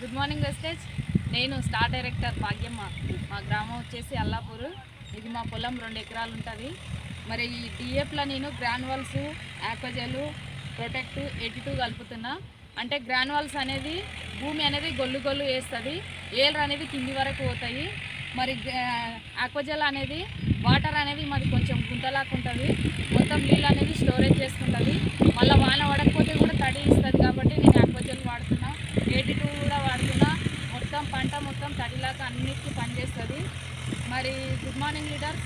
Good morning వెస్టేజ్. నేను star director Bhagyamma. మా గ్రామం వచ్చేసి అల్లాపూర్. ఇది మా పొలం 2 ఎకరాలు ఉంటుంది. మరి ఈ డిఎఫ్లో నేను గ్రాన్యువల్స్, ఆక్వజెల్, ప్రొటెక్ట్ 82 కలుపుతున్నా. అంటే గ్రాన్యువల్స్ అనేది భూమి అనేది గొల్లు గొల్లు వేస్తుంది, ఏర్లు అనేది కింది వరకు పోతాయి. మరి ఆక్వజెల్ అనేది వాటర్ అనేది మాది కొంచెం గుంతలాగా ఉంటుంది, మొత్తం నీళ్ళు అనేది స్టోరేజ్ చేసుకుంటుంది. మళ్ళీ వాన పడకపోతే కూడా తడి ఇస్తుంది కాబట్టి నేను ఆక్వజెల్ వాడుతున్నా, 82 కూడా వాడుతున్నా. మొత్తం పంట మొత్తం తడిలాగా అన్నిటికీ పనిచేస్తుంది. మరి గుడ్ మార్నింగ్ లీడర్స్,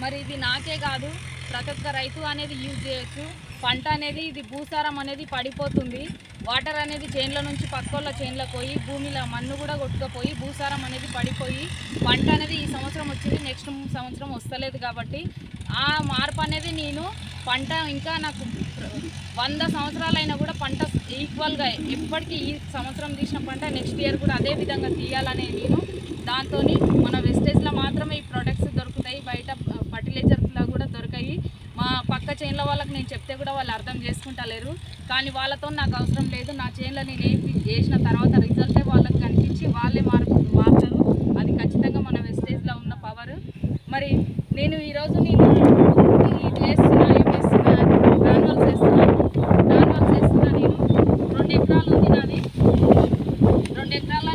మరి ఇది నాకే కాదు ప్రతి ఒక్క రైతు అనేది యూజ్ చేయొచ్చు. పంట అనేది ఇది భూసారం అనేది పడిపోతుంది, వాటర్ అనేది చేన్ల నుంచి పక్కోళ్ళ చేన్లకు పోయి భూమిలో మన్ను కూడా కొట్టుకుపోయి భూసారం అనేది పడిపోయి పంట అనేది ఈ సంవత్సరం వచ్చింది, నెక్స్ట్ సంవత్సరం వస్తలేదు. కాబట్టి ఆ మార్పు అనేది నేను పంట ఇంకా నాకు 100 సంవత్సరాలైనా కూడా పంట ఈక్వల్గా ఎప్పటికీ ఈ సంవత్సరం తీసిన పంట నెక్స్ట్ ఇయర్ కూడా అదే విధంగా తీయాలనే నేను దాంతో మన వెస్టేజ్లో మాత్రమే ఈ ప్రొడక్ట్స్ దొరుకుతాయి, బయట ఫర్టిలైజర్స్లో కూడా దొరికాయి. మా పక్క చేన్ల వాళ్ళకి నేను చెప్తే కూడా వాళ్ళు అర్థం చేసుకుంటలేరు, కానీ వాళ్ళతో నాకు అవసరం లేదు. నా చేన్లో నేను ఏం చేసిన తర్వాత రిజల్టే వాళ్ళకి కనిపించి వాళ్ళే మారుతారు. అది ఖచ్చితంగా మన వెస్టేజ్లో ఉన్న పవర్. మరి నేను ఈరోజు నేను ఇది వేస్తున్నా, ఏం వేస్తున్నా, గ్రాన్యువల్స్ వేస్తున్నా నేను 2 ఎకరాలు ఉంది నాది. 2 ఎకరాల